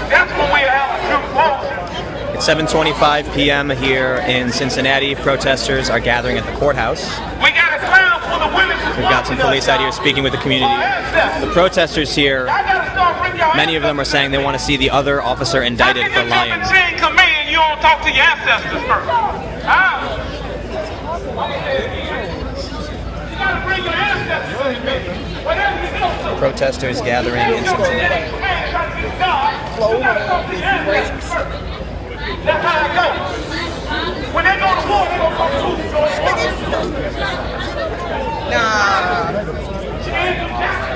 That's when we have a true policy. It's 7:25 p.m. here in Cincinnati. Protesters are gathering at the courthouse. We got a clown for the women. We've got some police out here speaking with the community. The protesters here, many of them are saying they want to see the other officer indicted for lying. You don't talk to your ancestors first. You gotta bring your ancestors in. Protesters gathering in Cincinnati. That's how it goes. When they go to war, they don't come to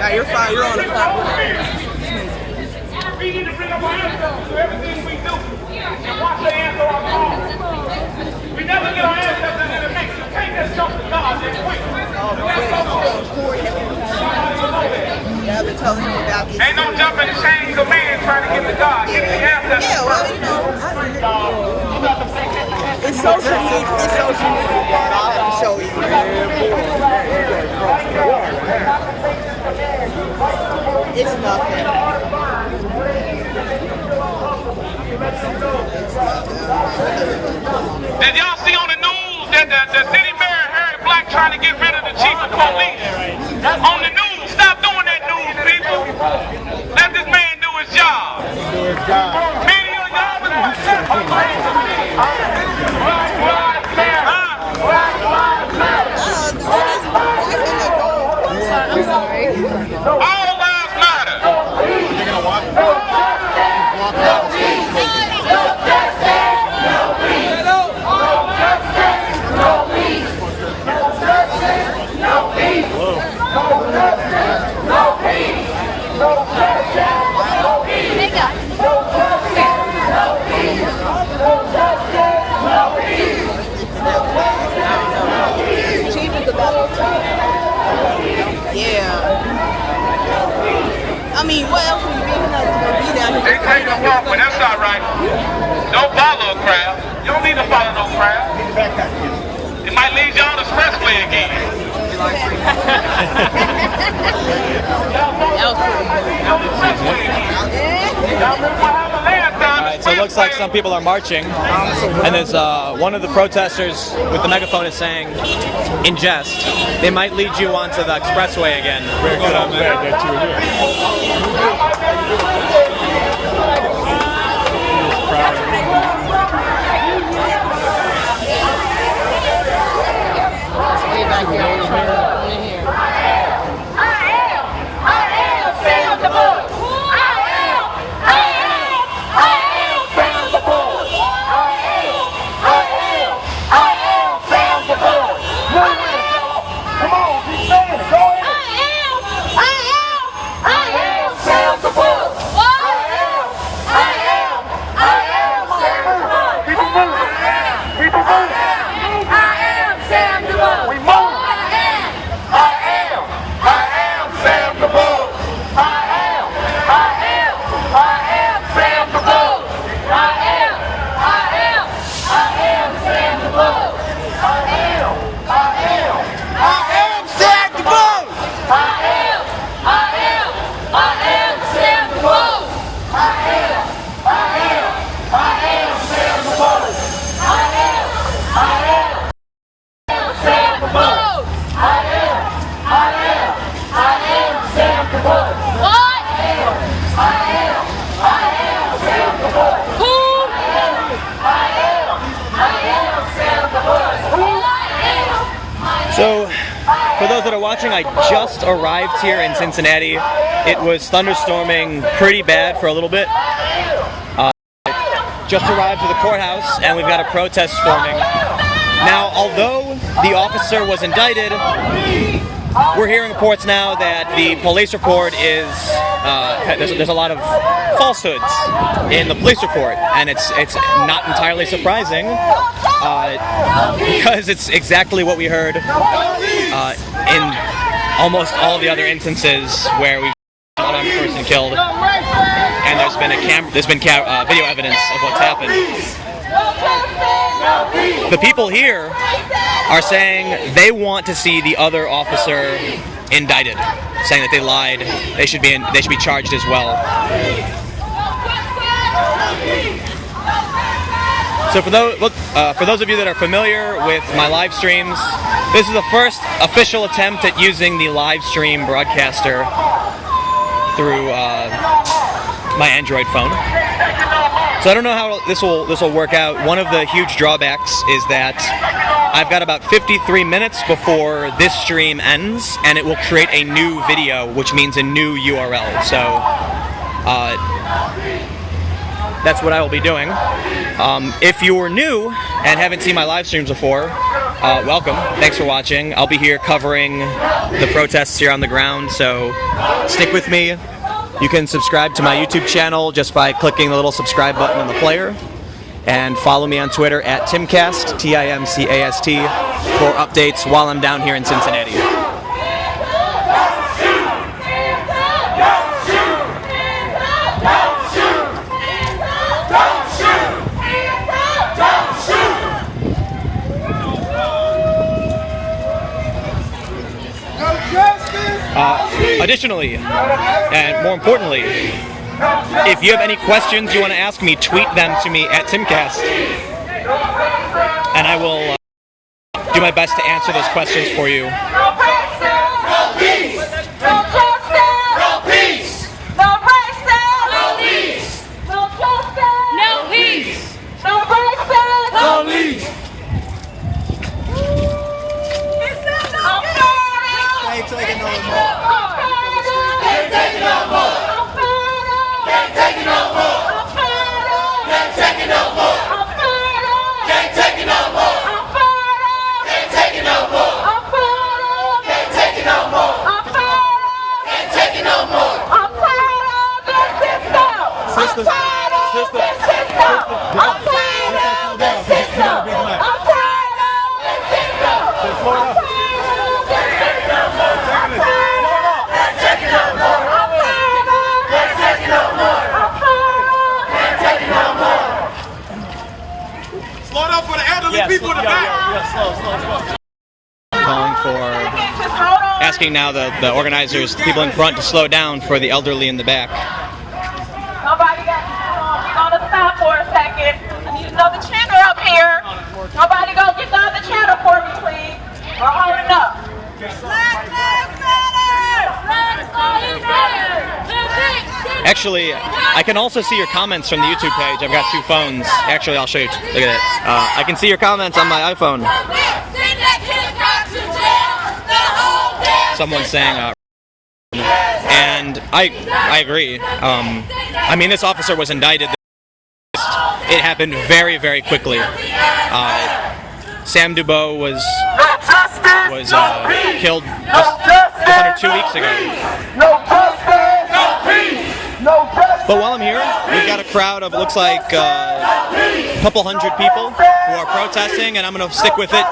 Nah, you're fine. You're on the clock. We need to bring up our ancestors to everything we do and watch their answer our calls. We never get our ancestors in the mix. You can't just jump to God that quick. I've been telling you about this. Ain't no jumping the chain command trying to get to God. Get the ancestors. Yeah, well, you know, it's social media. It's social media, but I'll have to show you. It's nothing. Did y'all see on the news that the city mayor Harry Black trying to get rid of the chief of police? On the news, stop doing that news, people. Let this man do his job. Many of y'all all lives matter. I mean, what else would you be down here? They take a walk, but that's all right. Don't follow a crowd. You don't need to follow no crowd. It might lead you on the expressway again. Alright, so it looks like some people are marching, and there's one of the protesters with the megaphone is saying, in jest, they might lead you onto the expressway again. Very good, I'm glad that you're Way back here. So, for those that are watching, I just arrived here in Cincinnati. It was thunderstorming pretty bad for a little bit. Just arrived to the courthouse, and we've got a protest forming. Now, although the officer was indicted, we're hearing reports now that the police report is there's a lot of falsehoods in the police report, and it's not entirely surprising because it's exactly what we heard in almost all the other instances where we've seen an unarmed person killed, and there's been video evidence of what's happened. the people here are saying they want to see the other officer indicted, saying that they lied. They should be charged as well. So for those of you that are familiar with my live streams, this is the first official attempt at using the live stream broadcaster through my Android phone. So I don't know how this will work out. One of the huge drawbacks is that I've got about 53 minutes before this stream ends, and it will create a new video, which means a new URL. So that's what I will be doing. If you're new and haven't seen my live streams before, welcome. Thanks for watching. I'll be here covering the protests here on the ground, so stick with me. You can subscribe to my YouTube channel just by clicking the little subscribe button in the player. And follow me on Twitter at Timcast, TIMCAST, for updates while I'm down here in Cincinnati. Additionally, and more importantly, if you have any questions you want to ask me, tweet them to me at Timcast, and I will do my best to answer those questions for you. Calling for, asking now the organizers, the people in front, to slow down for the elderly in the back. Nobody got we're gonna stop for a second. I need another channel up here. Nobody go get the other channel for me, please. We're holding up. Black Lives Matter! Black Lives Matter! Actually, I can also see your comments from the YouTube page. I've got two phones. Actually, I'll show you. Look at it. I can see your comments on my iPhone. Someone's saying, and I agree. I mean, this officer was indicted. It happened very, very quickly. Sam Dubois was killed just under 2 weeks ago. But while I'm here, we've got a crowd of, it looks like, a couple hundred people who are protesting, and I'm going to stick with it.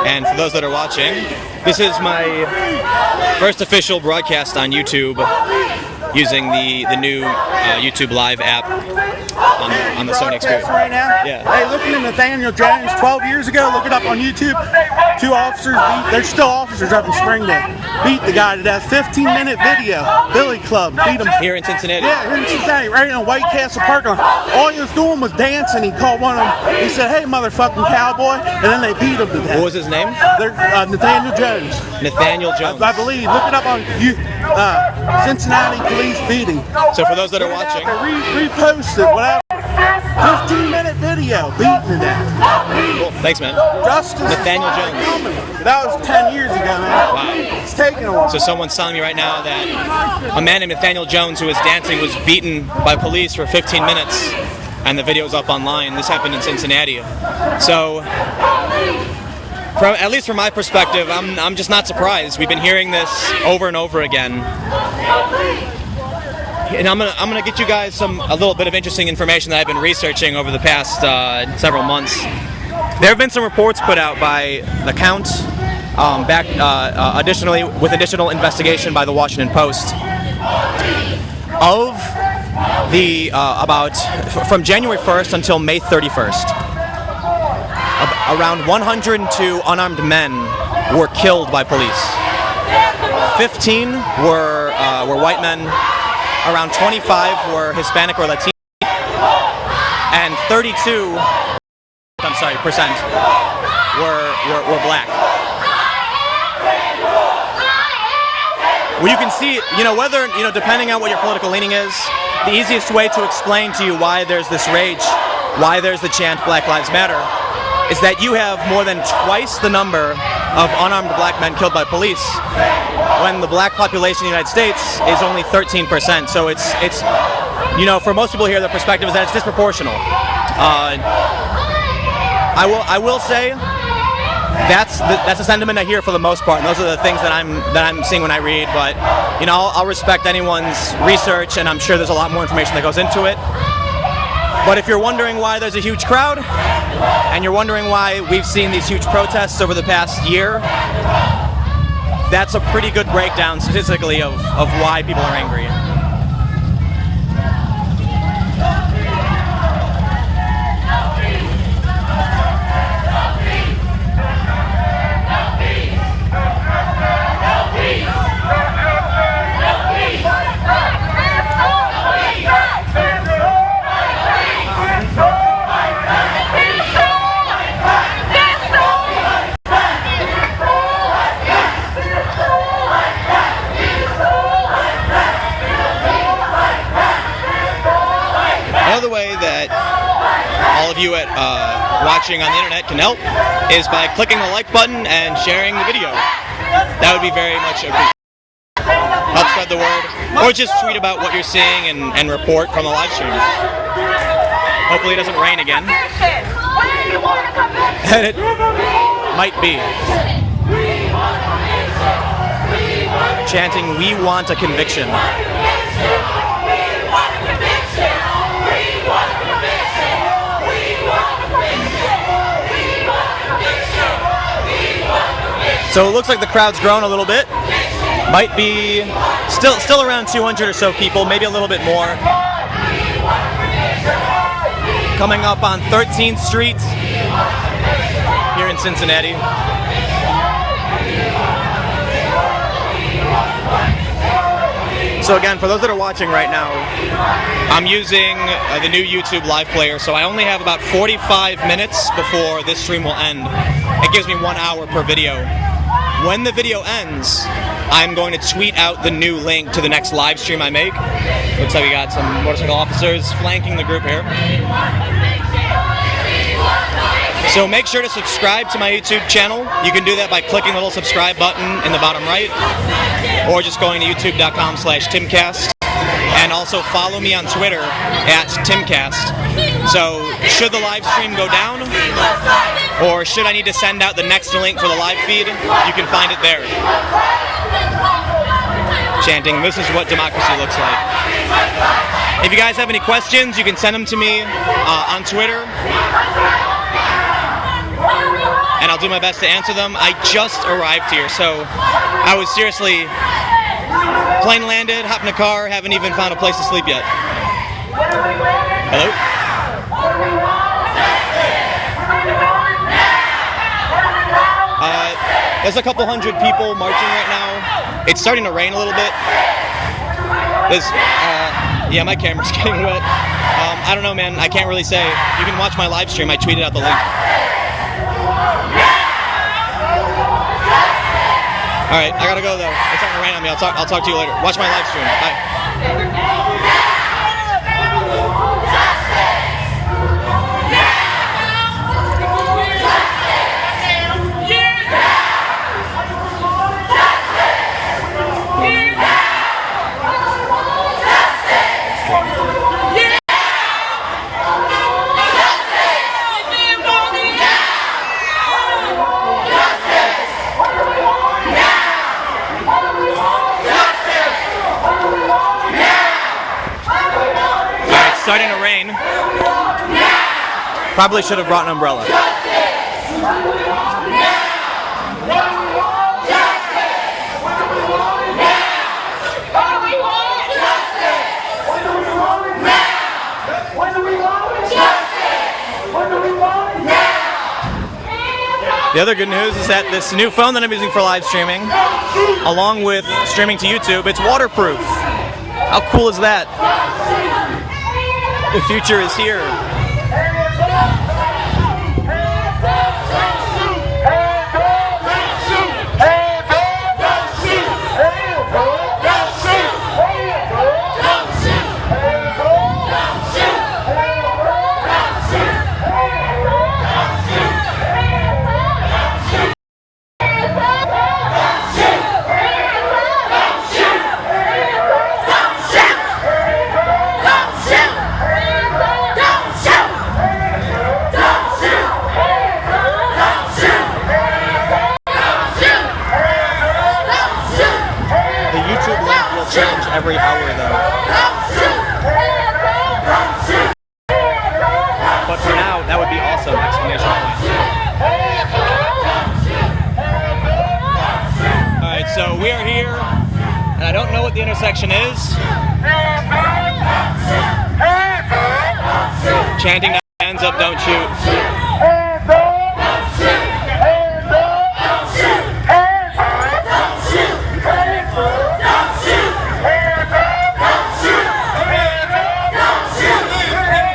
And for those that are watching, this is my first official broadcast on YouTube using the new YouTube Live app on the Sony Xperia. Right now? Yeah. Hey, looking at Nathaniel Jones 12 years ago, look it up on YouTube. Two officers there's still officers up in Springdale. Beat the guy to death. 15-minute video. Billy Club beat him. Here in Cincinnati? Yeah, here in Cincinnati, right in White Castle parking lot. All he was doing was dancing. He called one of them. He said, "Hey, motherfucking cowboy," and then they beat him to death. What was his name? Nathaniel Jones. Nathaniel Jones. I believe. Look it up on Cincinnati police beating. So for those that are watching, Repost it, whatever. 15-minute video, beating to death. cool. Thanks, man. Justice Nathaniel Jones. That was 10 years ago, man. Wow. It's taken a while. So someone's telling me right now that a man named Nathaniel Jones who was dancing was beaten by police for 15 minutes, and the video's up online. This happened in Cincinnati. So, at least from my perspective, I'm just not surprised. We've been hearing this over and over again. and I'm gonna get you guys a little bit of interesting information that I've been researching over the past several months. There have been some reports put out by the Count, additionally with additional investigation by the Washington Post, of the from January 1st until May 31st, around 102 unarmed men were killed by police. 15 were white men, around 25 were Hispanic or Latino, and 32 percent were black. Well, you can see, whether, depending on what your political leaning is, the easiest way to explain to you why there's this rage, why there's the chant Black Lives Matter, is that you have more than twice the number of unarmed black men killed by police, when the black population in the United States is only 13%. So it's for most people here, the perspective is that it's disproportional. I will say that's the sentiment I hear for the most part, and those are the things that I'm seeing when I read. But I'll respect anyone's research, and I'm sure there's a lot more information that goes into it. But if you're wondering why there's a huge crowd, and you're wondering why we've seen these huge protests over the past year, that's a pretty good breakdown statistically of why people are angry. Another way that all of you watching on the internet can help is by clicking the like button and sharing the video. That would be very much appreciated. Help spread the word, or just tweet about what you're seeing and report from the live stream. Hopefully it doesn't rain again. And it might be. Chanting, "We want a conviction." So it looks like the crowd's grown a little bit. Might be still around 200 or so people, maybe a little bit more. Coming up on 13th Street here in Cincinnati. So again, for those that are watching right now, I'm using the new YouTube live player, so I only have about 45 minutes before this stream will end. It gives me 1 hour per video. When the video ends, I'm going to tweet out the new link to the next live stream I make. Looks like we got some motorcycle officers flanking the group here. So make sure to subscribe to my YouTube channel. You can do that by clicking the little subscribe button in the bottom right, or just going to youtube.com/Timcast. And also follow me on Twitter @Timcast. So should the live stream go down, or should I need to send out the next link for the live feed, you can find it there. Chanting, "This is what democracy looks like." If you guys have any questions, you can send them to me on Twitter, and I'll do my best to answer them. I just arrived here, so I was seriously plane landed, hopped in a car, haven't even found a place to sleep yet. Hello? There's a couple hundred people marching right now. It's starting to rain a little bit. Yeah, my camera's getting wet. I don't know, man. I can't really say. You can watch my live stream. I tweeted out the link. All right, I gotta go though. It's starting to rain on me. I'll talk to you later. Watch my live stream. Bye. Probably should have brought an umbrella. The other good news is that this new phone that I'm using for live streaming, along with streaming to YouTube, it's waterproof. How cool is that? The future is here. Every hour though. But for now, that would be awesome! Exclamation point. Alright, so we are here, and I don't know what the intersection is. Chanting hands up, don't shoot.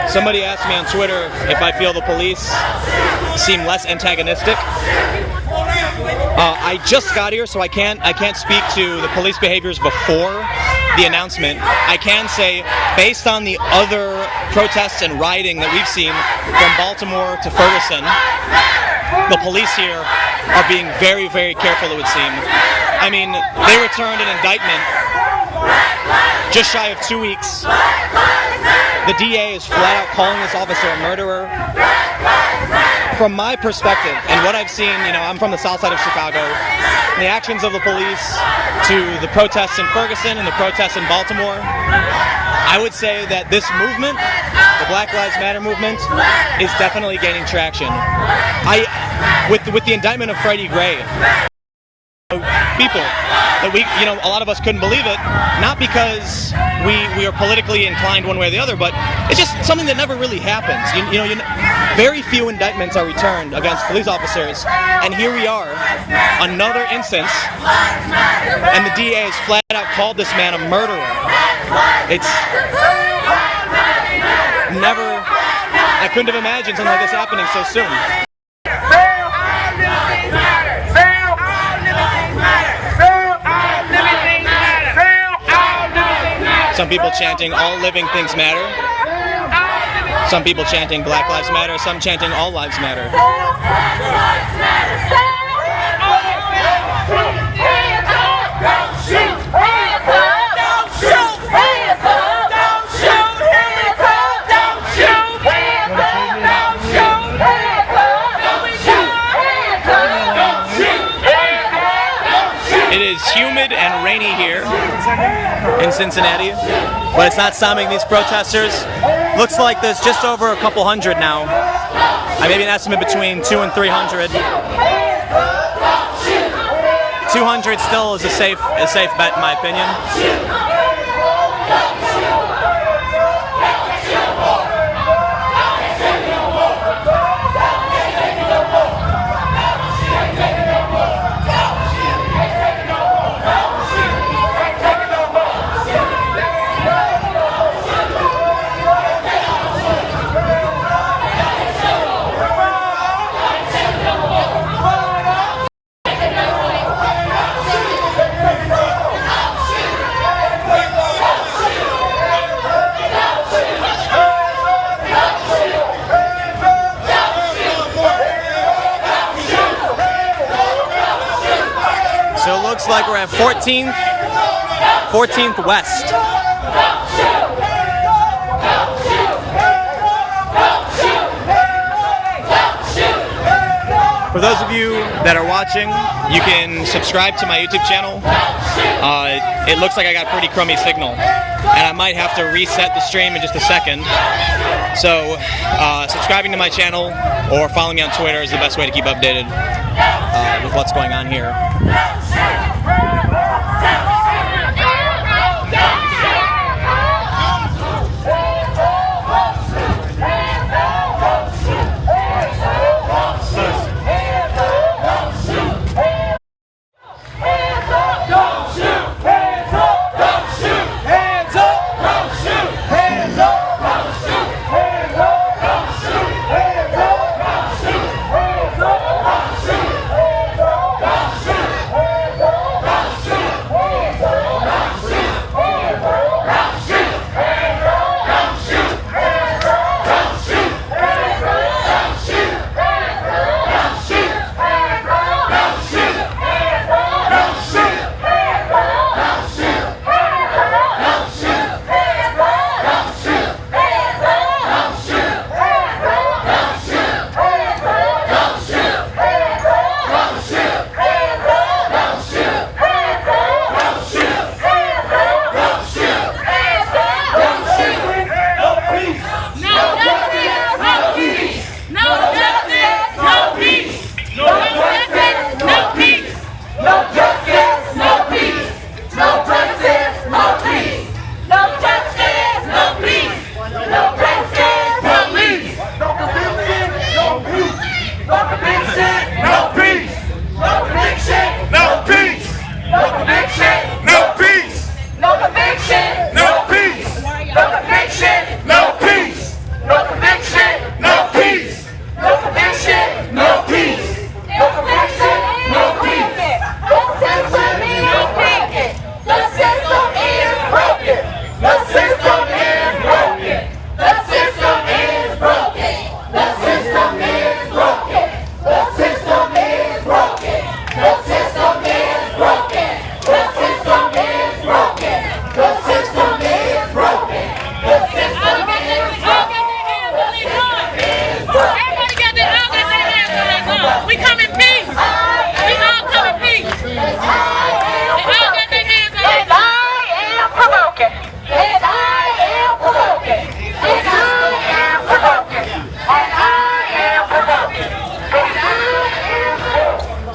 Somebody asked me on Twitter if I feel the police seem less antagonistic. I just got here, so I can't speak to the police behaviors before the announcement. I can say, based on the other protests and rioting that we've seen from Baltimore to Ferguson, the police here are being very, very careful, it would seem. I mean, they returned an indictment just shy of 2 weeks. The DA is flat out calling this officer a murderer. From my perspective, and what I've seen, I'm from the south side of Chicago, the actions of the police to the protests in Ferguson and the protests in Baltimore, I would say that this movement, the Black Lives Matter movement, is definitely gaining traction. With the indictment of Freddie Gray, people that a lot of us couldn't believe it, not because we are politically inclined one way or the other, but it's just something that never really happens. Very few indictments are returned against police officers, and here we are, another instance, and the DA has flat out called this man a murderer. It's never, I couldn't have imagined something like this happening so soon. Some people chanting all living things matter. Some people chanting Black Lives Matter. Some chanting all lives matter. It is humid and rainy here in Cincinnati, but it's not stopping these protesters. Looks like there's just over a couple hundred now. I maybe an estimate between 200 and 300. 200 still is a safe bet in my opinion. So it looks like we're at 14th West. For those of you that are watching, you can subscribe to my YouTube channel. It looks like I got pretty crummy signal, and I might have to reset the stream in just a second. So subscribing to my channel or following me on Twitter is the best way to keep updated with what's going on here.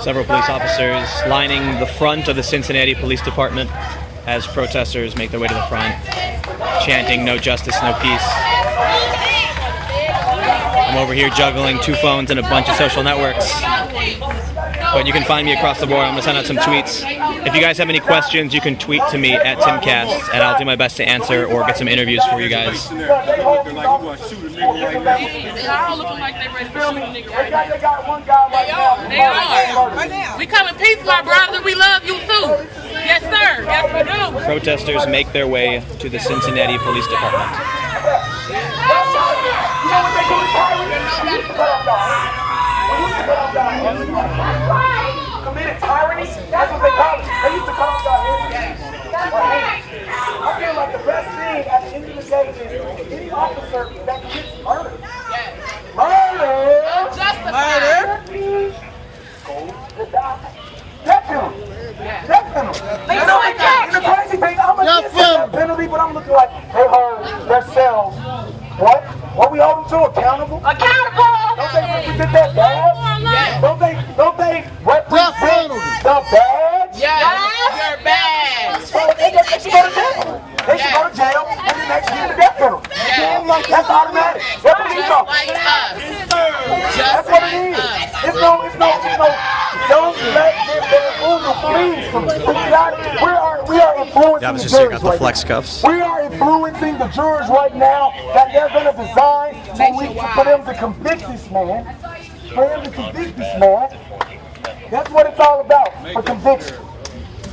Several police officers lining the front of the Cincinnati Police Department as protesters make their way to the front, chanting "No justice, no peace." I'm over here juggling 2 phones and a bunch of social networks. But you can find me across the board. I'm going to send out some tweets. If you guys have any questions, you can tweet to me at TimCast, and I'll do my best to answer or get some interviews for you guys. They all looking like they ready to shoot a nigga right now. They are. Right now. We come in peace, my brother. We love you too. Yes, sir. Yes, we do. Protesters make their way to the Cincinnati Police Department. Committed tyranny? That's what they call it. They used to call it heads. I feel like the best thing at the end of the day is any officer that commits murder. Murder! Death penalty. Death penalty. You know, and the crazy thing, I'm against that penalty, but I'm looking like they hold themselves. What? What we hold them to? Accountable? Accountable! Don't they represent that badge? Yeah. Don't they represent the badge? Yes, your badge. So they should go to jail. They should go to jail and then they should get the death penalty. Yes. That's automatic. That's what Just we know. like us. That's what it is. It's no, don't let them fool the police. We are influencing the juries right flex now. cuffs. We are influencing the jurors right now that they're going to design for them to convict this man. For them to convict this man. That's what it's all about, for conviction.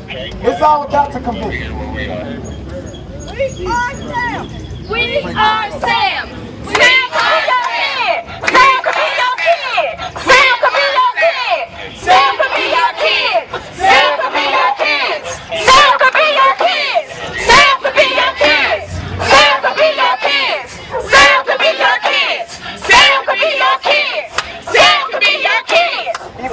It's all about to convict. We are Sam. We are Sam. Sam could be your kid. Sam could be your kid. Sam could be your kid. Sam could be your kid. Sam could be your kids. Sam could be your kids. Sam could be your kids. Sam could be your kids. Sam could be your kids. Sam could be your kids. Sam could be your kids.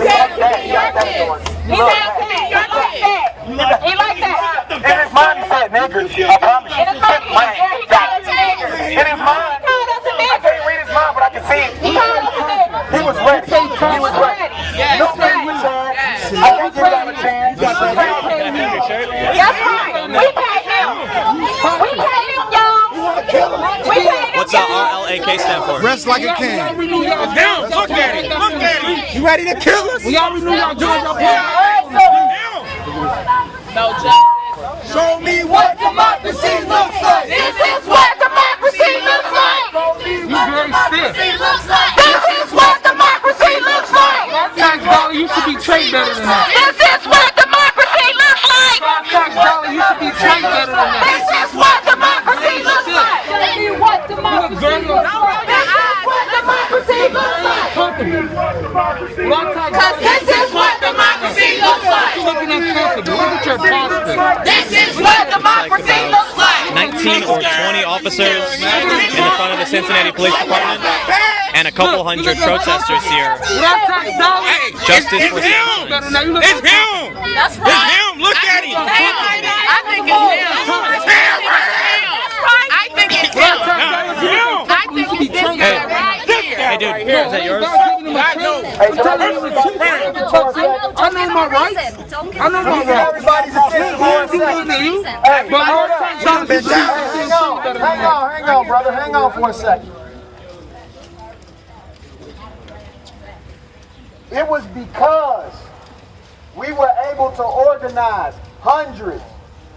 for. Rest like a king. Look at it. Look at it. You ready to kill us? We already knew y'all doing your No justice. Show me what democracy looks like. This is what democracy looks like. You very stiff. This is what democracy looks like. Tax dollar, you should be trained better than that. This is what democracy looks like. Tax dollar, you should be trained better than that. This is what democracy looks like. This is what democracy looks like. This is what democracy looks like. Because this is what democracy looks like. Looking uncomfortable. Look at your posture. This is what democracy looks like. 19 or 20 officers in the front of the Cincinnati Police Department and a couple hundred protesters here. Justice for him. It's him. That's right. It's him. Look at him. I think it's him. I think it's him. I think it's this guy right here. Hey dude, is that yours? I know my rights. I know my rights. Everybody's attention for a second. Hey, hang on, brother. Hang on for a second. It was because we were able to organize hundreds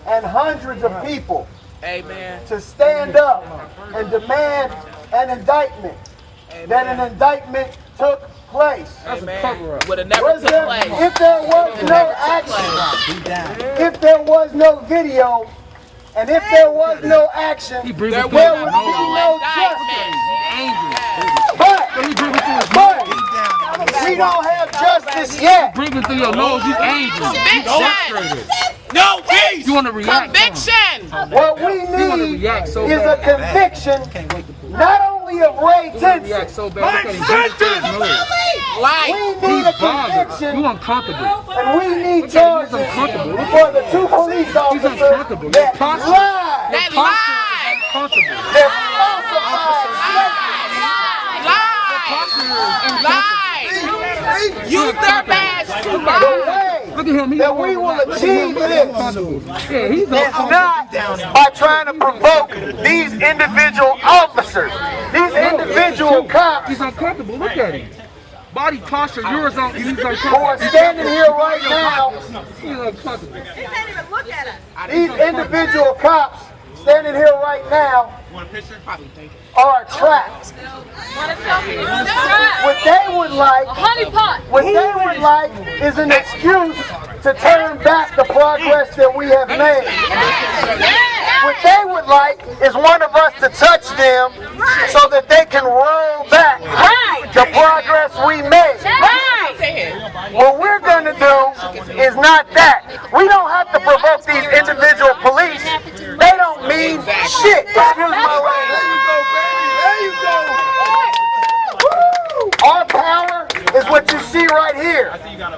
and hundreds of people to stand up and demand an indictment. That an indictment took place. Would have never took place. If there was no action, if there was no video, and if there was no action, there would be no justice. But we don't have justice yet. Breathing through your nose, you angry. Conviction. No peace. You want to react? Conviction. What we need is a conviction, not only of Ray Tinson. So bad. We need a conviction, You uncomfortable. and we need charges for the two police officers that lied. That lie. That falsified Lie. Use their badge to lie. the way Look at him. that we will achieve this. Yeah, he's It's not by trying to provoke these individual officers, these individual cops He's uncomfortable. Look at him. Body posture, yours on. He's who are uncomfortable. standing here right now. He's uncomfortable. These individual cops standing here right now are trapped. What they would like is an excuse to turn back the progress that we have made. What they would like is one of us to touch them so that they can roll back the progress we made. What we're going to do is not that. We don't have to provoke these individual police. They don't mean shit. Excuse my language. There you go. Our power is what you see right here.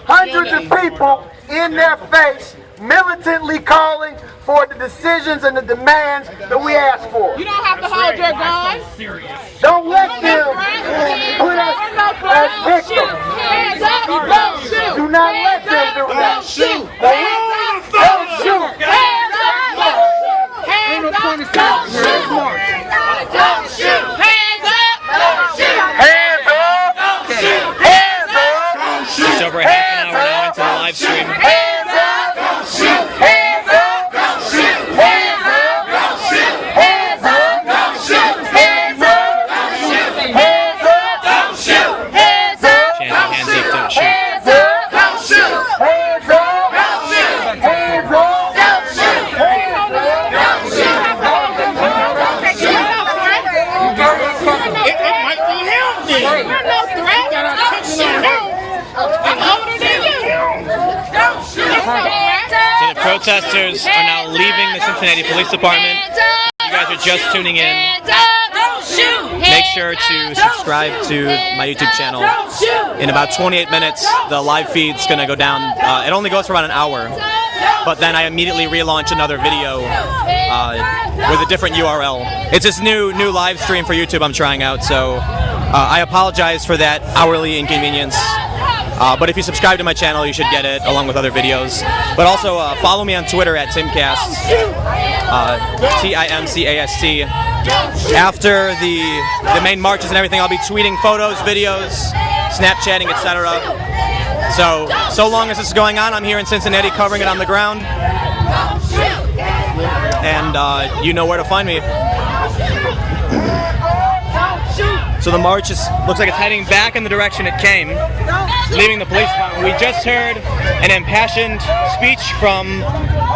Hundreds of people in their face, militantly calling for the decisions and the demands that we ask for. You don't have to hold your gun. Don't let them put us as victims. Hands up, don't shoot. Do not let them do that. Don't shoot. Don't shoot. Hands up, hands up, don't shoot. Don't shoot. Hands up, don't shoot. Hands up. Hands up. It's over half an hour now into the live stream. Hands up. Don't shoot. Hands up. Don't shoot. Hands up. Don't shoot. Hands up. Don't shoot. Hands up. Don't shoot. Hands up. Don't shoot. Hands up. Chanting hands up, don't shoot. Hands up. Don't shoot. Hands up. Don't shoot. Hands up. Don't shoot. Hands up. Don't shoot. It might be him then. You're no threat. Don't shoot him. I'm older than you. Don't shoot him. So the protesters are now leaving the Cincinnati Police Department. You guys are just tuning in. Make sure to subscribe to my YouTube channel. In about 28 minutes, the live feed's gonna go down. It only goes for about an hour, but then I immediately relaunch another video with a different URL. It's this new live stream for YouTube I'm trying out, so I apologize for that hourly inconvenience. But if you subscribe to my channel, you should get it along with other videos. But also follow me on Twitter at Timcast, TIMCAST. After the main marches and everything, I'll be tweeting photos, videos, Snapchatting, etc. So long as this is going on, I'm here in Cincinnati covering it on the ground. And you know where to find me. So the march looks like it's heading back in the direction it came, leaving the police department. We just heard an impassioned speech from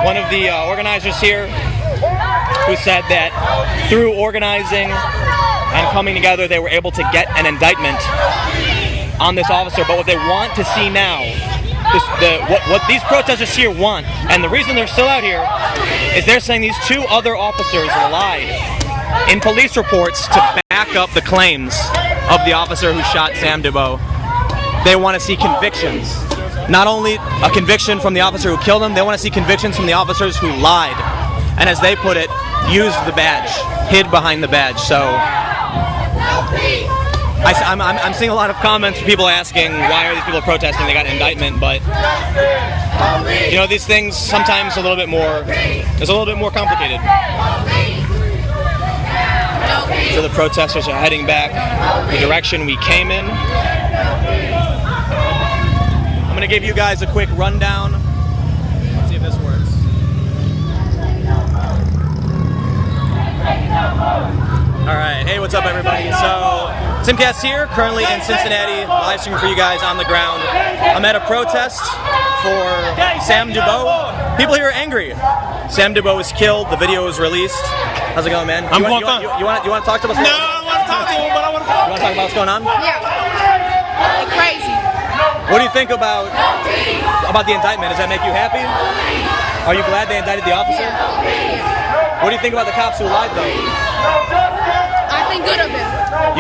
one of the organizers here, who said that through organizing and coming together, they were able to get an indictment on this officer. But what they want to see now, what these protesters here want, and the reason they're still out here, is they're saying these two other officers lied in police reports to back up the claims of the officer who shot Sam Dubois. They want to see convictions. Not only a conviction from the officer who killed him, they want to see convictions from the officers who lied. And as they put it, used the badge, hid behind the badge. So I'm seeing a lot of comments from people asking, why are these people protesting? They got an indictment, but you know, these things sometimes it's a little bit more complicated. So the protesters are heading back the direction we came in. I'm going to give you guys a quick rundown. Let's see if this works. Alright, hey, what's up everybody? So, Timcast here, currently in Cincinnati, live streaming for you guys on the ground. I'm at a protest for Sam Dubois. People here are angry. Sam Dubois was killed, the video was released. How's it going, man? I'm going fine. You want to talk to us? No, I want to talk to him, but I want to talk. You want to talk about what's going on? Yeah. Like crazy. What do you think about the indictment? Does that make you happy? Are you glad they indicted the officer? What do you think about the cops who lied, though? I think good of them.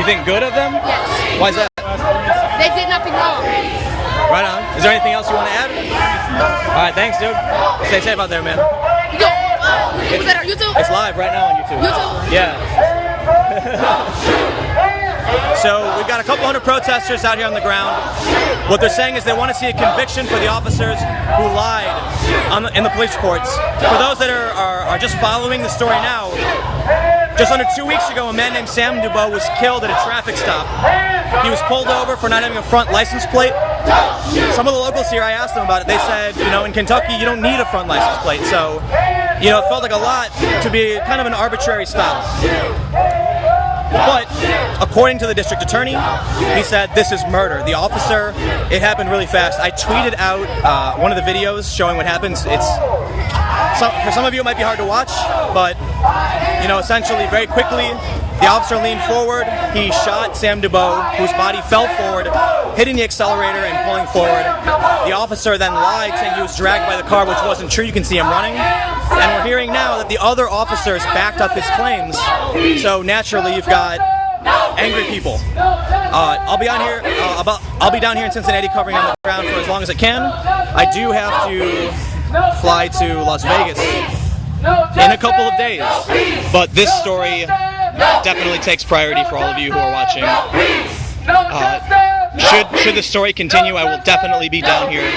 You think good of them? Yes. Why is that? They did nothing wrong. Right on. Is there anything else you want to add? All right, thanks, dude. Stay safe out there, man. Was that on YouTube? It's live right now on YouTube. YouTube? Yeah. So we've got a couple hundred protesters out here on the ground. What they're saying is they want to see a conviction for the officers who lied in the police reports. For those that are just following the story now, just under 2 weeks ago, a man named Sam Dubois was killed at a traffic stop. He was pulled over for not having a front license plate. Some of the locals here, I asked them about it. They said, you know, in Kentucky, you don't need a front license plate. So, you know, it felt like a lot to be kind of an arbitrary stop. But according to the district attorney, he said this is murder. The officer, it happened really fast. I tweeted out one of the videos showing what happens. For some of you it might be hard to watch, but you know, essentially very quickly the officer leaned forward, he shot Sam Dubois, whose body fell forward, hitting the accelerator and pulling forward. The officer then lied, saying he was dragged by the car, which wasn't true. You can see him running. And we're hearing now that the other officers backed up his claims. So naturally you've got angry people. I'll be down here in Cincinnati covering on the ground for as long as I can. I do have to fly to Las Vegas in a couple of days, but this story definitely takes priority for all of you who are watching. Should the story continue, I will definitely be down here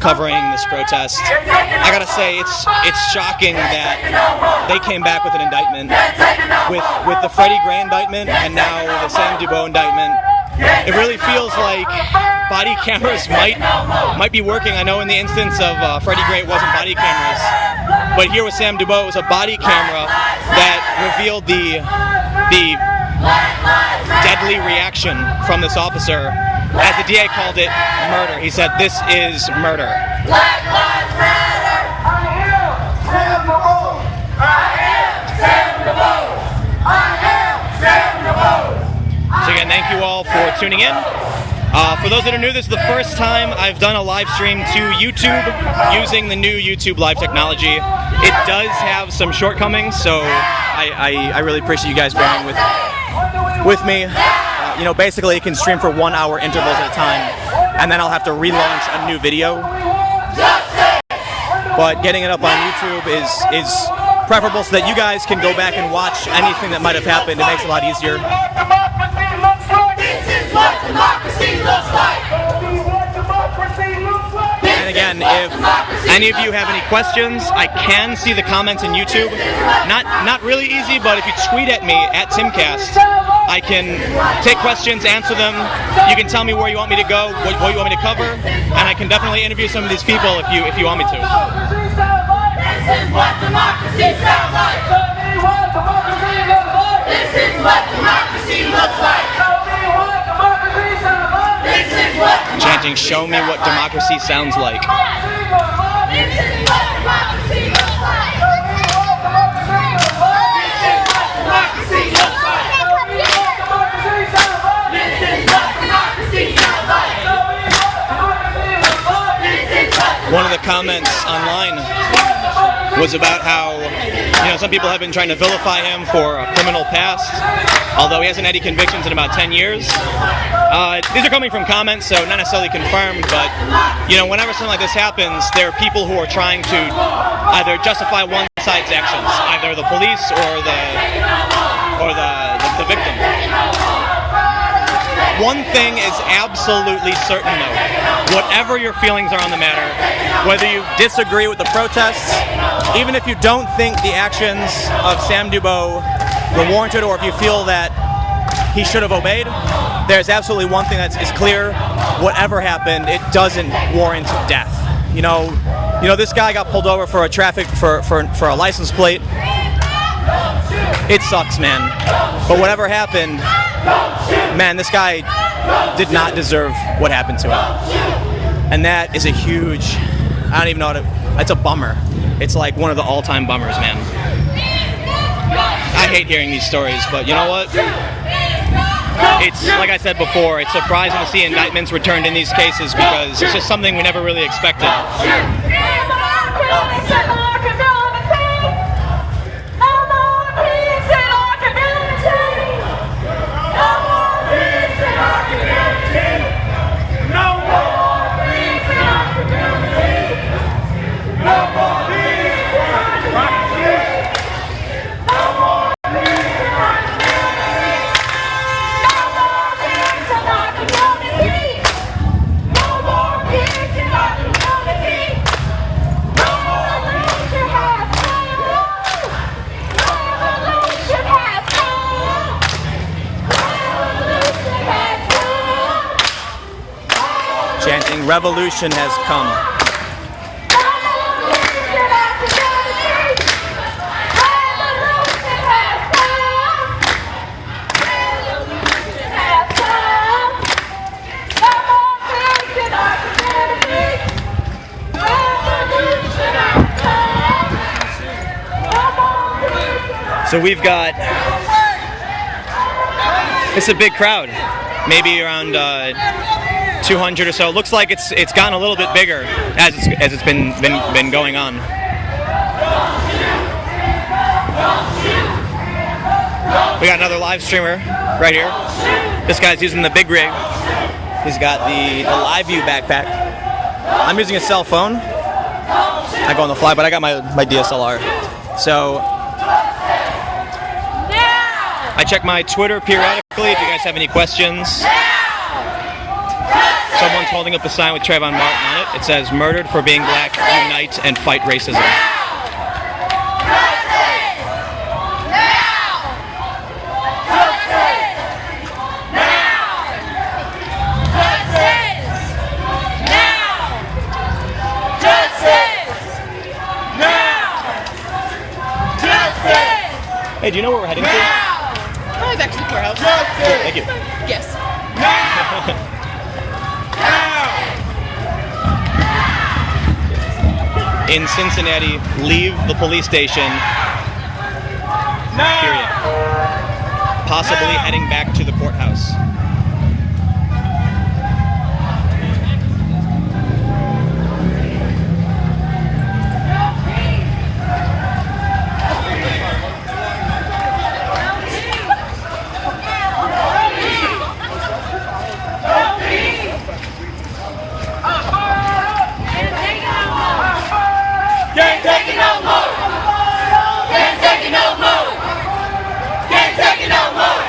covering this protest. I gotta say, it's shocking that they came back with an indictment, with the Freddie Gray indictment and now the Sam Dubois indictment. It really feels like body cameras might be working. I know in the instance of Freddie Gray it wasn't body cameras, but here with Sam Dubois it was a body camera that revealed the deadly reaction from this officer. As the DA called it, murder. He said, "This is murder." Black Lives Matter! I am Sam Dubois! I am Sam Dubois! I am Sam Dubois! So again, thank you all for tuning in. For those that are new, this is the first time I've done a live stream to YouTube using the new YouTube Live technology. It does have some shortcomings, so I really appreciate you guys bearing with me. You know, basically it can stream for 1 hour intervals at a time, and then I'll have to relaunch a new video. But getting it up on YouTube is preferable so that you guys can go back and watch anything that might have happened. It makes it a lot easier. Democracy looks like looks like. And again, if any of you have any questions, I can see the comments in YouTube. Not really easy, but if you tweet at me at Timcast, I can take questions, answer them. You can tell me where you want me to go, what you want me to cover, and I can definitely interview some of these people if you want me to. This is what democracy sounds like. This is what democracy looks like. This is what Chanting, show me what democracy sounds like. This is what democracy looks like. This is what democracy looks like. This is what democracy sounds like. One of the comments online was about how, some people have been trying to vilify him for a criminal past, although he hasn't had any convictions in about 10 years. These are coming from comments, so not necessarily confirmed, but, whenever something like this happens, there are people who are trying to either justify one side's actions, either the police or the victim. One thing is absolutely certain, though. Whatever your feelings are on the matter, whether you disagree with the protests, even if you don't think the actions of Sam Dubois were warranted, or if you feel that he should have obeyed, there's absolutely one thing that is clear. Whatever happened, it doesn't warrant death. This guy got pulled over for a for a license plate. It sucks, man. But whatever happened, man, this guy did not deserve what happened to him. And that is a huge, I don't even know it's a bummer. It's like one of the all-time bummers, man. I hate hearing these stories, but you know what? It's, like I said before, it's surprising to see indictments returned in these cases because it's just something we never really expected. Chanting, revolution has come. So we've got, it's a big crowd, maybe around 200 or so. Looks like it's gotten a little bit bigger as it's been going on. We got another live streamer right here. This guy's using the big rig. He's got the Live View backpack. I'm using a cell phone. I go on the fly, but I got my DSLR. So I check my Twitter periodically if you guys have any questions. Someone's holding up a sign with Trayvon Martin on it. It says, "Murdered for being black, unite and fight racism." Hey, do you know where we're heading to? Probably back to the courthouse. Sure, thank you. Yes. In Cincinnati, leave the police station. Period. Possibly heading back to the courthouse. Can't take it no more. Can't take it no more. Can't take it no more.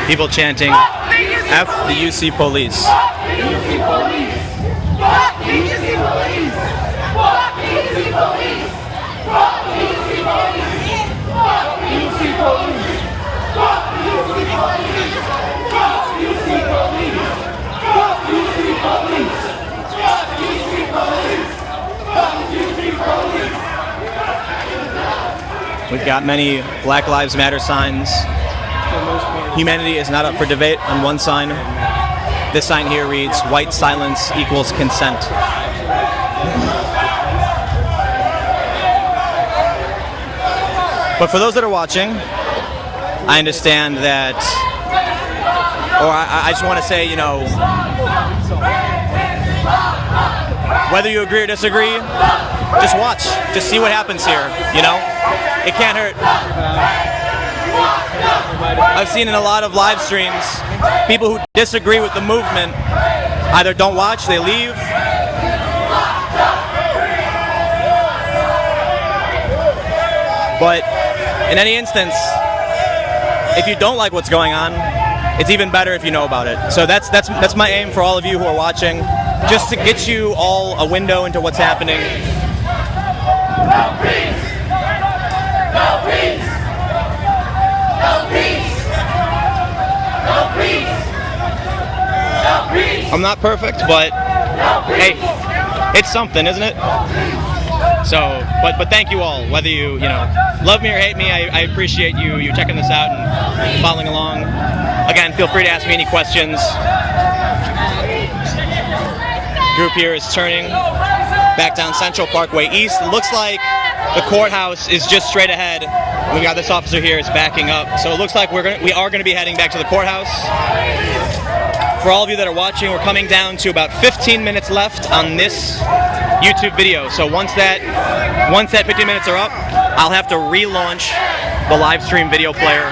People chanting, F the UC police. We've got many Black Lives Matter signs. Humanity is not up for debate on one sign. This sign here reads, white silence equals consent. But for those that are watching, I understand that, or I just want to say, you know, whether you agree or disagree, just watch. Just see what happens here, you know? It can't hurt. I've seen in a lot of live streams, people who disagree with the movement either don't watch, they leave. But in any instance, if you don't like what's going on, it's even better if you know about it. So that's my aim for all of you who are watching, just to get you all a window into what's happening. No peace! No peace! No peace! No peace! No peace! I'm not perfect, but hey, it's something, isn't it? So, but thank you all. Whether you love me or hate me, I appreciate you checking this out and following along. Again, feel free to ask me any questions. Group here is turning back down Central Parkway East. It looks like the courthouse is just straight ahead. We got this officer here is backing up, so it looks like we are going to be heading back to the courthouse. For all of you that are watching, we're coming down to about 15 minutes left on this YouTube video. So once that 15 minutes are up, I'll have to relaunch the live stream video player.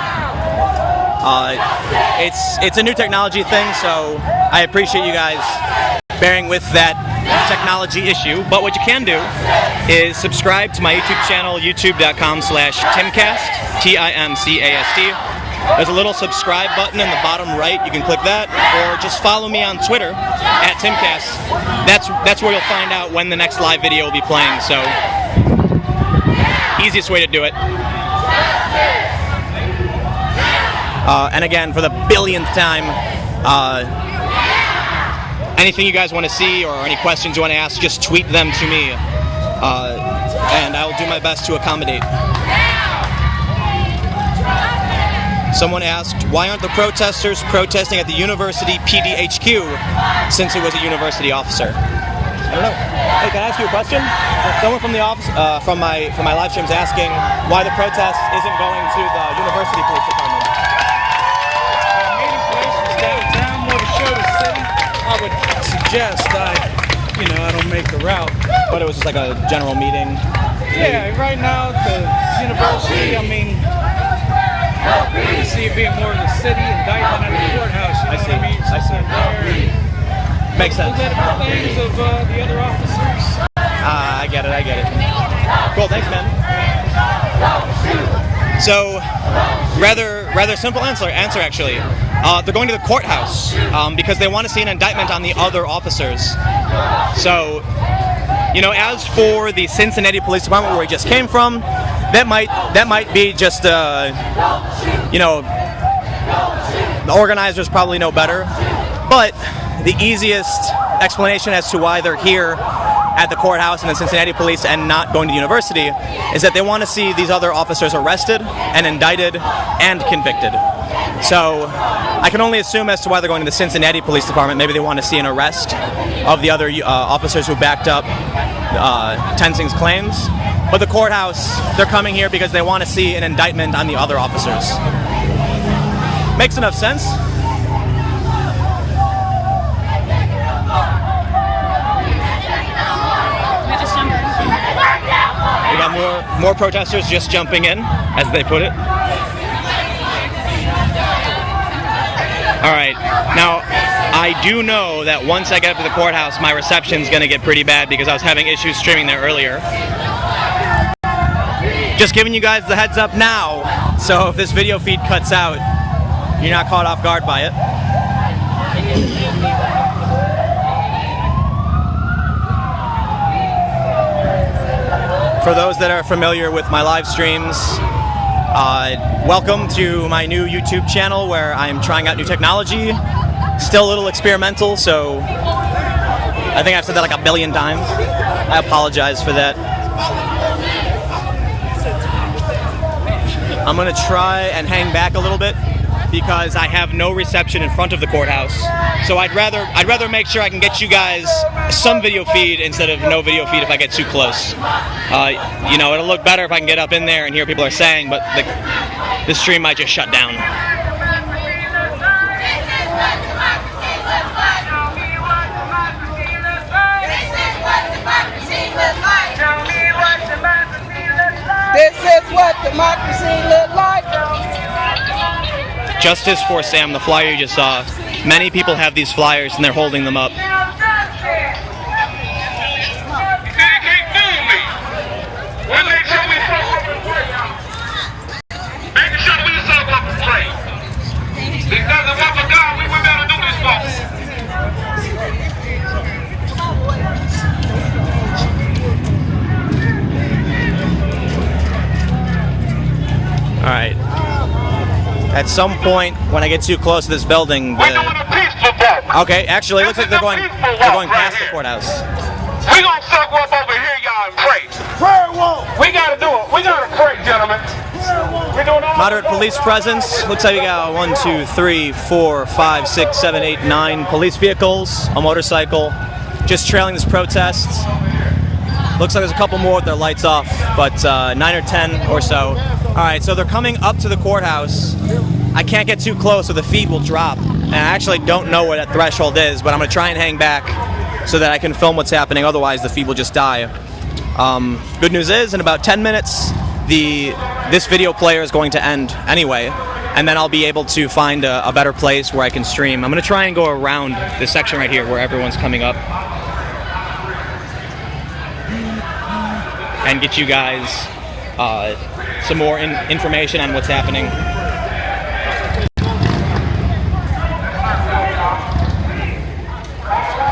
It's a new technology thing, so I appreciate you guys bearing with that technology issue. But what you can do is subscribe to my YouTube channel, youtube.com/Timcast, TIMCAST. There's a little subscribe button in the bottom right. You can click that, or just follow me on Twitter @Timcast. That's where you'll find out when the next live video will be playing. So, easiest way to do it. And again, for the billionth time, anything you guys want to see or any questions you want to ask, just tweet them to me, and I'll do my best to accommodate. Someone asked, why aren't the protesters protesting at the university PDHQ since it was a university officer? I don't know. Hey, can I ask you a question? Someone from the office, from my live stream is asking why the protest isn't going to the university police department. Meeting places downtown, more to show the city. I would suggest I don't make the route. But it was just like a general meeting. Yeah, right now at the university, I see it being more of the city indictment at the courthouse. You know what I mean? I see. Makes sense. Political things of the other officers. I get it. Cool, thanks, man. So, rather simple answer actually. They're going to the courthouse because they want to see an indictment on the other officers. So, as for the Cincinnati Police Department where we just came from, that might be just the organizers probably know better. But the easiest explanation as to why they're here at the courthouse and the Cincinnati police and not going to the university is that they want to see these other officers arrested and indicted and convicted. So I can only assume as to why they're going to the Cincinnati Police Department. Maybe they want to see an arrest of the other officers who backed up Tenzing's claims. But the courthouse, they're coming here because they want to see an indictment on the other officers. Makes enough sense. We got more protesters just jumping in, as they put it. All right, now I do know that once I get up to the courthouse, my reception's gonna get pretty bad because I was having issues streaming there earlier. Just giving you guys the heads up now, so if this video feed cuts out, you're not caught off guard by it. For those that are familiar with my live streams, welcome to my new YouTube channel where I'm trying out new technology. Still a little experimental, so I think I've said that like a billion times. I apologize for that. I'm gonna try and hang back a little bit because I have no reception in front of the courthouse. So I'd rather make sure I can get you guys some video feed instead of no video feed if I get too close. You know, it'll look better if I can get up in there and hear what people are saying, but the stream might just shut down. This is what democracy looks like. Justice for Sam, the flyer you just saw. Many people have these flyers and they're holding them up. You can't fool me. We'll make sure we fuck up and pray. Making sure we fuck up and pray. Because if I'm a God, we better do this, folks. All right. At some point, when I get too close to this building, We're doing a peaceful vote. okay, actually, it looks like they're going past the courthouse. We're going to circle up over here, y'all, and pray. Prayer wall. We got to do it. We got to pray, gentlemen. We're doing all Moderate police presence. Looks like we got 1, 2, 3, 4, 5, 6, 7, 8, 9 police vehicles, a motorcycle, just trailing this protest. Looks like there's a couple more with their lights off, but 9 or 10 or so. All right, so they're coming up to the courthouse. I can't get too close or the feed will drop. And I actually don't know what that threshold is, but I'm gonna try and hang back so that I can film what's happening. Otherwise, the feed will just die. Good news is, in about 10 minutes, this video player is going to end anyway, and then I'll be able to find a better place where I can stream. I'm gonna try and go around this section right here where everyone's coming up and get you guys some more information on what's happening.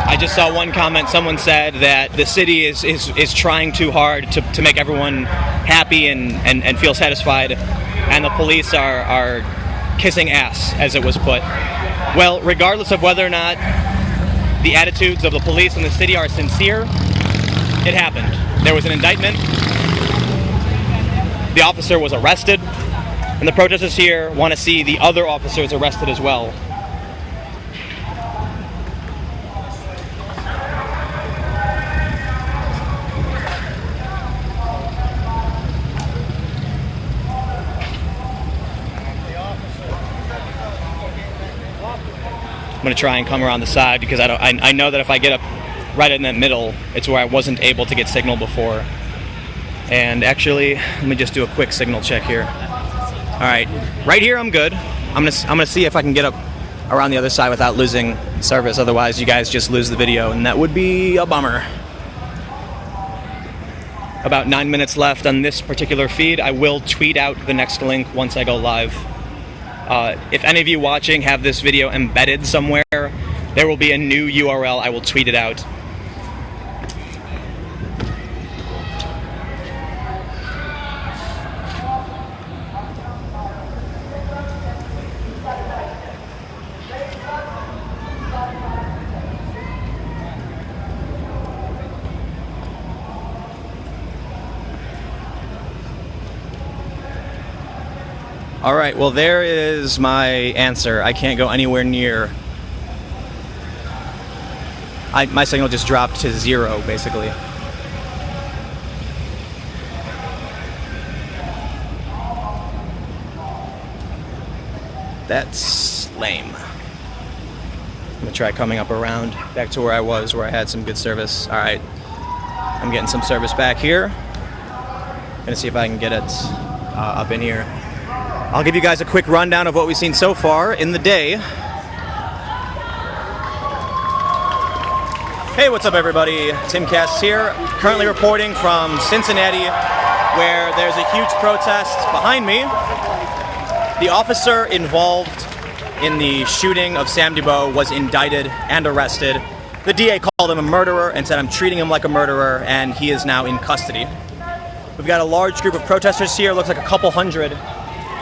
I just saw one comment. Someone said that the city is trying too hard to make everyone happy and feel satisfied, and the police are kissing ass, as it was put. Well, regardless of whether or not the attitudes of the police in the city are sincere, it happened. There was an indictment. The officer was arrested, and the protesters here want to see the other officers arrested as well. I'm going to try and come around the side because I know that if I get up right in that middle, it's where I wasn't able to get signal before. And actually, let me just do a quick signal check here. All right, right here I'm good. I'm gonna see if I can get up around the other side without losing service. Otherwise, you guys just lose the video, and that would be a bummer. About 9 minutes left on this particular feed. I will tweet out the next link once I go live. If any of you watching have this video embedded somewhere, there will be a new URL. I will tweet it out. All right, well, there is my answer. I can't go anywhere near. My signal just dropped to 0, basically. That's lame. I'm gonna try coming up around back to where I was, where I had some good service. All right, I'm getting some service back here. Gonna see if I can get it up in here. I'll give you guys a quick rundown of what we've seen so far in the day. Hey, what's up everybody? Tim Cass here, currently reporting from Cincinnati, where there's a huge protest behind me. The officer involved in the shooting of Sam Dubois was indicted and arrested. The DA called him a murderer and said, I'm treating him like a murderer, and he is now in custody. We've got a large group of protesters here, looks like a couple hundred.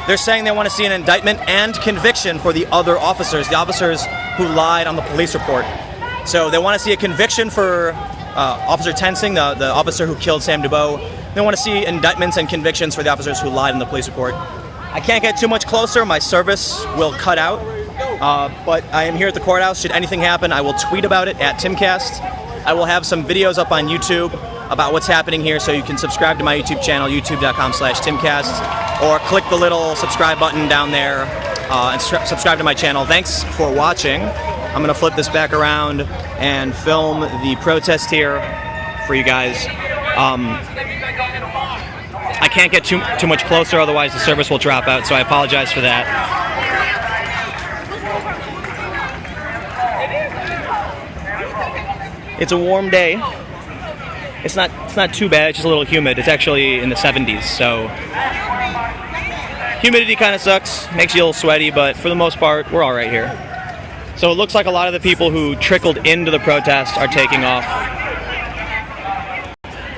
They're saying they want to see an indictment and conviction for the other officers, the officers who lied on the police report. So they want to see a conviction for Officer Tensing, the officer who killed Sam Dubois. They want to see indictments and convictions for the officers who lied on the police report. I can't get too much closer, my service will cut out, but I am here at the courthouse. Should anything happen, I will tweet about it at Timcast. I will have some videos up on YouTube about what's happening here, so you can subscribe to my YouTube channel, youtube.com/Timcast, or click the little subscribe button down there and subscribe to my channel. Thanks for watching. I'm gonna flip this back around and film the protest here for you guys. I can't get too much closer, otherwise the service will drop out, so I apologize for that. It's a warm day. It's not too bad, it's just a little humid. It's actually in the 70s, so humidity kind of sucks, makes you a little sweaty, but for the most part, we're all right here. So it looks like a lot of the people who trickled into the protest are taking off.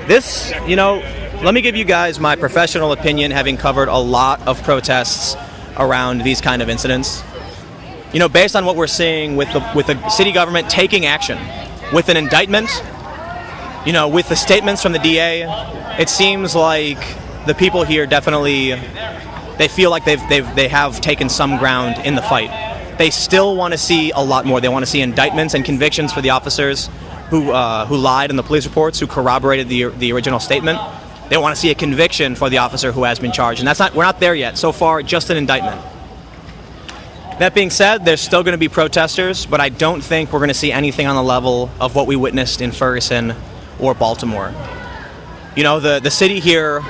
This, you know, let me give you guys my professional opinion, having covered a lot of protests around these kind of incidents. You know, based on what we're seeing with the city government taking action, with an indictment, you know, with the statements from the DA, it seems like the people here definitely, they feel like they have taken some ground in the fight. They still want to see a lot more. They want to see indictments and convictions for the officers who lied in the police reports, who corroborated the original statement. They want to see a conviction for the officer who has been charged, and we're not there yet. So far, just an indictment. That being said, there's still going to be protesters, but I don't think we're going to see anything on the level of what we witnessed in Ferguson or Baltimore. You know, the city here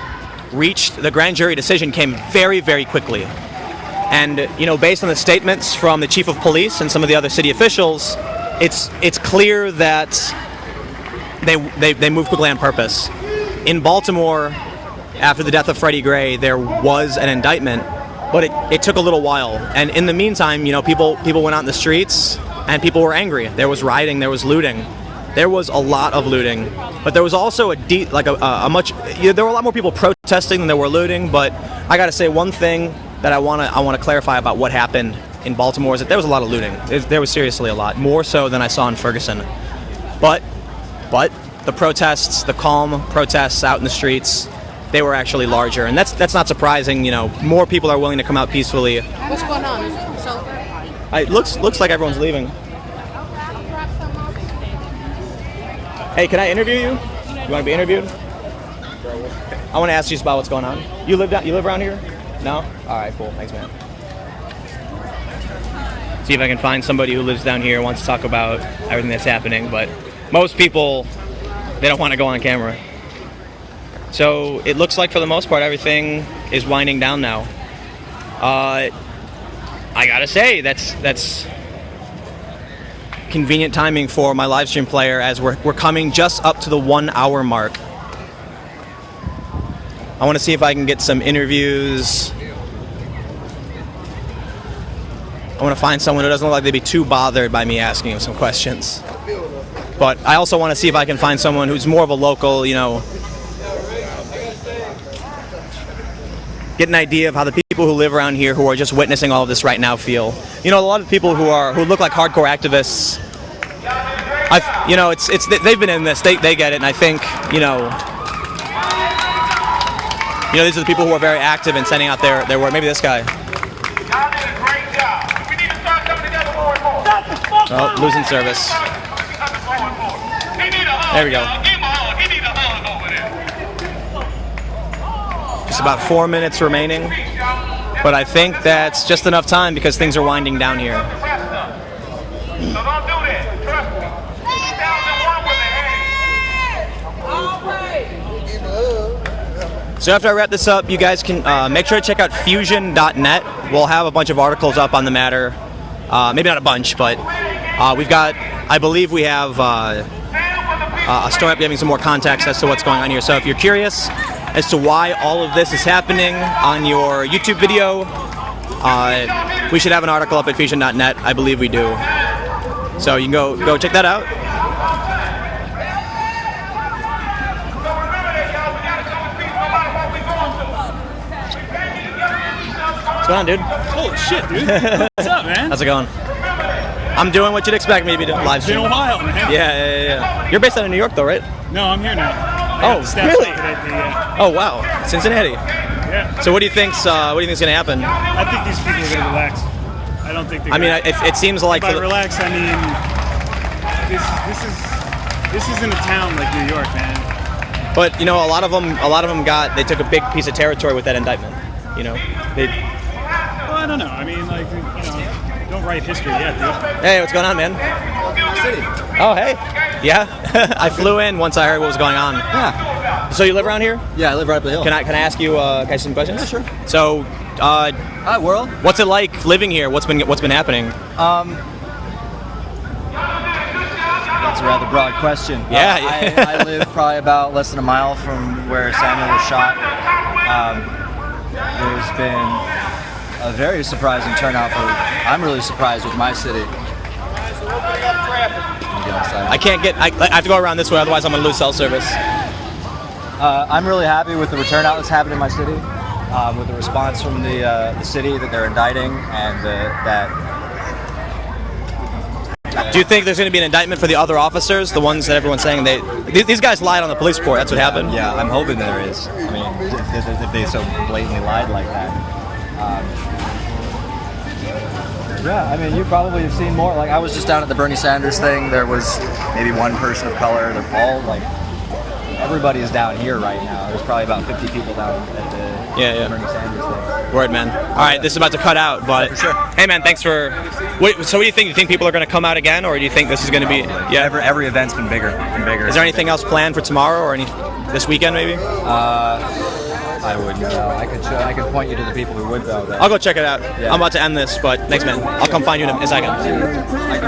reached, the grand jury decision came very, very quickly. And, you know, based on the statements from the chief of police and some of the other city officials, it's clear that they moved quickly on purpose. In Baltimore, after the death of Freddie Gray, there was an indictment, but it took a little while. And in the meantime, you know, people went out in the streets and people were angry. There was rioting, there was looting. There was a lot of looting, but there was also there were a lot more people protesting than there were looting. But I got to say, one thing that I want to clarify about what happened in Baltimore is that there was a lot of looting. There was seriously a lot, more so than I saw in Ferguson. But the protests, the calm protests out in the streets, they were actually larger, and that's not surprising. You know, more people are willing to come out peacefully. What's going on? It looks like everyone's leaving. Hey, can I interview you? You want to be interviewed? I want to ask you about what's going on. You live around here? No? All right, cool. Thanks, man. See if I can find somebody who lives down here and wants to talk about everything that's happening, but most people, they don't want to go on camera. So it looks like for the most part everything is winding down now. I gotta say, that's convenient timing for my live stream player, as we're coming just up to the 1 hour mark. I want to see if I can get some interviews. I want to find someone who doesn't look like they'd be too bothered by me asking him some questions. But I also want to see if I can find someone who's more of a local, you know, get an idea of how the people who live around here who are just witnessing all of this right now feel. You know, a lot of people who look like hardcore activists, they've been in this, they get it, and I think, you know, these are the people who are very active in sending out their word. Maybe this guy. Y'all did a great job. We need to start coming together more and more. Oh, losing service. He need a hug. There we go. Give him a hug. He need a hug over there. Just about 4 minutes remaining, but I think that's just enough time because things are winding down here. So don't do that. Trust me. 2001 was ahead. So after I wrap this up, you guys can make sure to check out fusion.net. We'll have a bunch of articles up on the matter. Maybe not a bunch, but I believe we have a story up giving some more context as to what's going on here. So if you're curious as to why all of this is happening on your YouTube video, We should have an article up at Fusion.net. I believe we do. So you can go check that out. What's going on, dude? Holy shit, dude. What's up, man? How's it going? I'm doing what you'd expect me to be doing. Live stream. It's been a while, man. Yeah. You're based out of New York, though, right? No, I'm here now. Oh, really? Yeah. Oh, wow. Cincinnati. Yeah. So what do you think's going to happen? I think these people are going to relax. I don't think they're it seems like... By relax, I mean, this isn't a town like New York, man. But, you know, a lot of them they took a big piece of territory with that indictment. You know? Well, I don't know. I mean, like, you know, don't write history yet, dude. Hey, what's going on, man? Oh, hey. Yeah. I flew in once I heard what was going on. Yeah. So you live around here? Yeah, I live right up the hill. Can I ask you some questions? Yeah, sure. So, Hi, world. what's it like living here? What's been happening? That's a rather broad question. Yeah. I live probably about less than a mile from where Samuel was shot. There's been a very surprising turnout I'm really surprised with my city. I have to go around this way, otherwise I'm going to lose cell service. I'm really happy with the turnout that's happened in my city, with the response from the city that they're indicting, and that. Do you think there's going to be an indictment for the other officers, the ones that everyone's saying these guys lied on the police report? That's what happened. Yeah, I'm hoping there is. I mean, if they so blatantly lied like that. Yeah, I mean, you probably have seen more. Like, I was just down at the Bernie Sanders thing. There was maybe one person of color. They're all like, everybody is down here right now. There's probably about 50 people down at the Bernie Sanders thing. Word, man. All right, this is about to cut out, but for sure. Hey, man, thanks for. So, what do you think? Do you think people are going to come out again, or do you think this is going to be? Yeah, every event's been bigger and bigger. Is there anything else planned for tomorrow or this weekend, maybe? I wouldn't know. I could point you to the people who would though. I'll go check it out. Yeah. I'm about to end this, but thanks, man. I'll come find you in a second. I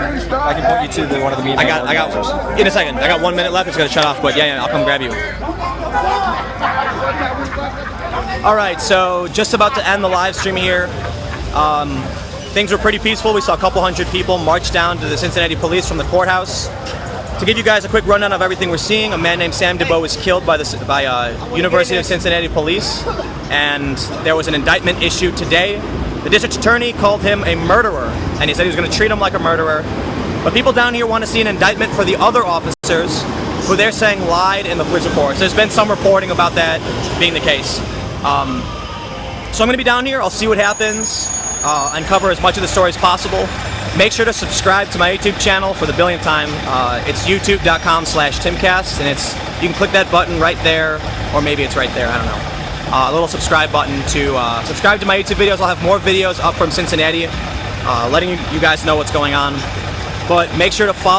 can point you to one of the meetings. I got in a second. I got 1 minute left. It's gonna shut off, but yeah, I'll come grab you. All right, so just about to end the live stream here. Things were pretty peaceful. We saw a couple hundred people march down to the Cincinnati police from the courthouse. To give you guys a quick rundown of everything we're seeing, a man named Sam DeBow was killed by University of Cincinnati police, and there was an indictment issued today. The district attorney called him a murderer, and he said he was going to treat him like a murderer. But people down here want to see an indictment for the other officers who they're saying lied in the police reports. There's been some reporting about that being the case. So I'm going to be down here. I'll see what happens, uncover as much of the story as possible. Make sure to subscribe to my YouTube channel for the billionth time. It's youtube.com/timcast, and you can click that button right there, or maybe it's right there, I don't know. A little subscribe button to subscribe to my YouTube videos. I'll have more videos up from Cincinnati, letting you guys know what's going on. But make sure to follow